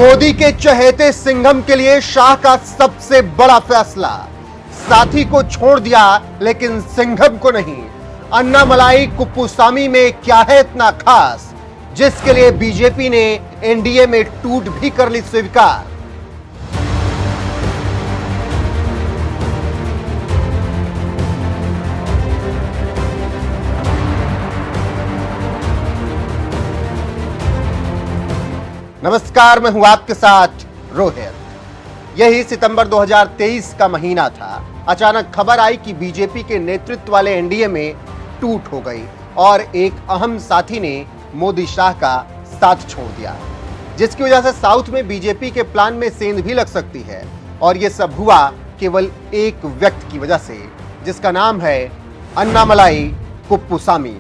मोदी के चहेते सिंघम के लिए शाह का सबसे बड़ा फैसला। साथी को छोड़ दिया लेकिन सिंघम को नहीं। अन्नामलाई कुप्पुस्वामी में क्या है इतना खास जिसके लिए बीजेपी ने एनडीए में टूट भी कर ली स्वीकार। नमस्कार, मैं हूं आपके साथ रोहित। यही सितंबर 2023 का महीना था। अचानक खबर आई कि बीजेपी के नेतृत्व वाले एनडीए में टूट हो गई और एक अहम साथी ने मोदी शाह का साथ छोड़ दिया, जिसकी वजह से साउथ में बीजेपी के प्लान में सेंध भी लग सकती है। और यह सब हुआ केवल एक व्यक्ति की वजह से, जिसका नाम है अन्नामलाई कुप्पुस्वामी।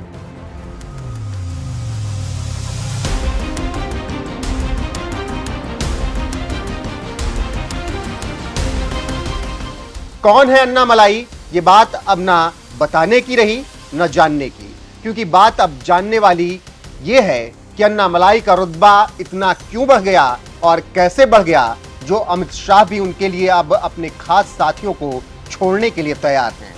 कौन है अन्नामलाई? ये बात अब ना बताने की रही न जानने की, क्योंकि बात अब जानने वाली ये है कि अन्नामलाई का रुतबा इतना क्यों बढ़ गया और कैसे बढ़ गया, जो अमित शाह भी उनके लिए अब अपने खास साथियों को छोड़ने के लिए तैयार हैं।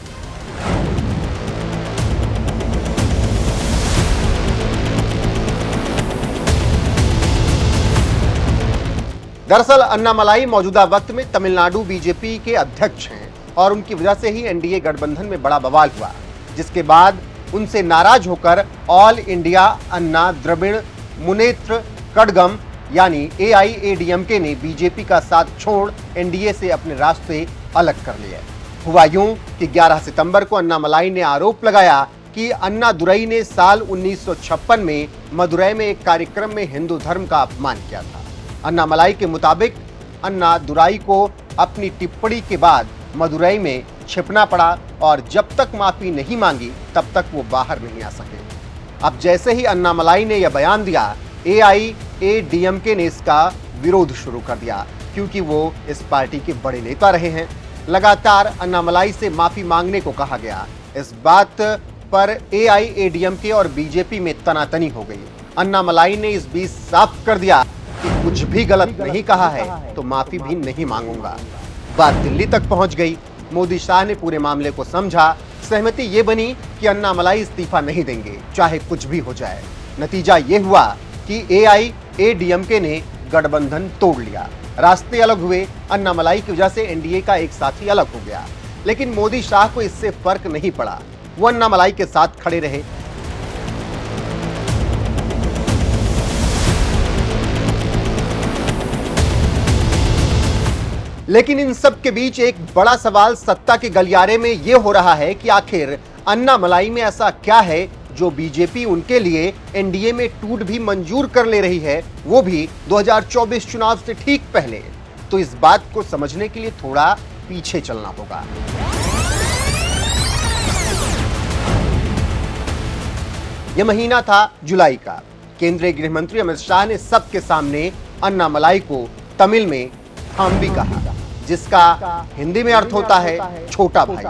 दरअसल अन्नामलाई मौजूदा वक्त में तमिलनाडु बीजेपी के अध्यक्ष हैं और उनकी वजह से ही एनडीए गठबंधन में बड़ा बवाल हुआ, जिसके बाद उनसे नाराज होकर ऑल इंडिया अन्ना द्रविड़ मुनेत्र कड़गम यानी एआईएडीएमके ने बीजेपी का साथ छोड़ एनडीए से अपने रास्ते अलग कर लिए। हुआ यूं कि 11 सितंबर को अन्नामलाई ने आरोप लगाया कि अन्नादुरई ने साल 1956 में मदुरई में एक कार्यक्रम में हिंदू धर्म का अपमान किया था। अन्नामलाई के मुताबिक अन्नादुरई को अपनी टिप्पणी के बाद मदुरई में छिपना पड़ा और जब तक माफी नहीं मांगी तब तक वो बाहर नहीं आ सके। अब जैसे ही अन्नामलाई ने यह बयान दिया, एआईएडीएमके ने इसका विरोध शुरू कर दिया, क्योंकि वो इस पार्टी के बड़े नेता रहे हैं। लगातार अन्नामलाई से माफी मांगने को कहा गया। इस बात पर एआईएडीएमके और बीजेपी में तनातनी हो गई। अन्नामलाई ने इस बीच साफ कर दिया कि कुछ भी गलत नहीं कहा है तो माफी भी नहीं मांगूंगा। बात दिल्ली तक पहुंच गई। मोदी शाह ने पूरे मामले को समझा। सहमति ये बनी कि अन्नामलाई इस्तीफा नहीं देंगे, चाहे कुछ भी हो जाए। नतीजा ये हुआ कि एआईएडीएमके ने गठबंधन तोड़ लिया। रास्ते अलग हुए। अन्नामलाई की वजह से एनडीए का एक साथी अलग हो गया, लेकिन मोदी शाह को इससे फर्क नहीं पड़ा। वो अन्नामलाई के साथ खड़े रहे। लेकिन इन सब के बीच एक बड़ा सवाल सत्ता के गलियारे में यह हो रहा है कि आखिर अन्नामलाई में ऐसा क्या है जो बीजेपी उनके लिए एनडीए में टूट भी मंजूर कर ले रही है, वो भी 2024 चुनाव से ठीक पहले। तो इस बात को समझने के लिए थोड़ा पीछे चलना होगा। यह महीना था जुलाई का। केंद्रीय गृह मंत्री अमित शाह ने सबके सामने अन्नामलाई को तमिल में थंबी कहा, जिसका हिंदी में अर्थ होता है छोटा भाई।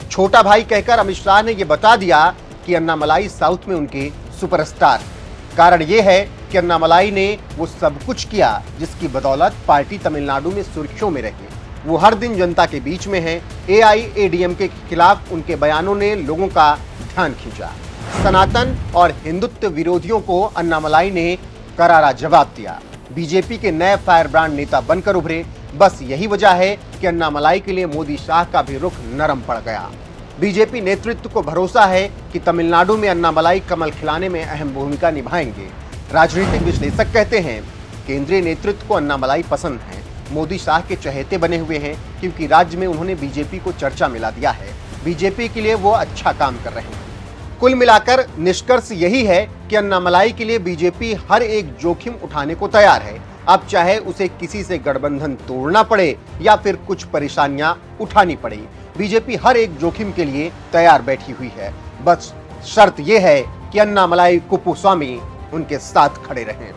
छोटा भाई कहकर अमित शाह ने यह बता दिया कि अन्नामलाई साउथ में उनके सुपरस्टार। कारण यह है कि अन्नामलाई ने वो सब कुछ किया जिसकी बदौलत पार्टी तमिलनाडु में सुर्खियों में रही। वो हर दिन जनता के बीच में है। एआईएडीएमके के खिलाफ उनके बयानों ने लोगों का ध्यान खींचा। सनातन और हिंदुत्व विरोधियों को अन्नामलाई ने करारा जवाब दिया। बीजेपी के नए फायर ब्रांड नेता बनकर उभरे। बस यही वजह है कि अन्नामलाई के लिए मोदी शाह का भी रुख नरम पड़ गया। बीजेपी नेतृत्व को भरोसा है कि तमिलनाडु में अन्नामलाई कमल खिलाने में अहम भूमिका निभाएंगे। राजनीतिक विश्लेषक कहते हैं केंद्रीय नेतृत्व को अन्नामलाई पसंद है। मोदी शाह के चहेते बने हुए हैं, क्योंकि राज्य में उन्होंने बीजेपी को चर्चा मिला दिया है। बीजेपी के लिए वो अच्छा काम कर रहे हैं। कुल मिलाकर निष्कर्ष यही है कि अन्नामलाई के लिए बीजेपी हर एक जोखिम उठाने को तैयार है। अब चाहे उसे किसी से गठबंधन तोड़ना पड़े या फिर कुछ परेशानियां उठानी पड़े, बीजेपी हर एक जोखिम के लिए तैयार बैठी हुई है। बस शर्त यह है कि अन्नामलाई कुप्पुस्वामी उनके साथ खड़े रहें।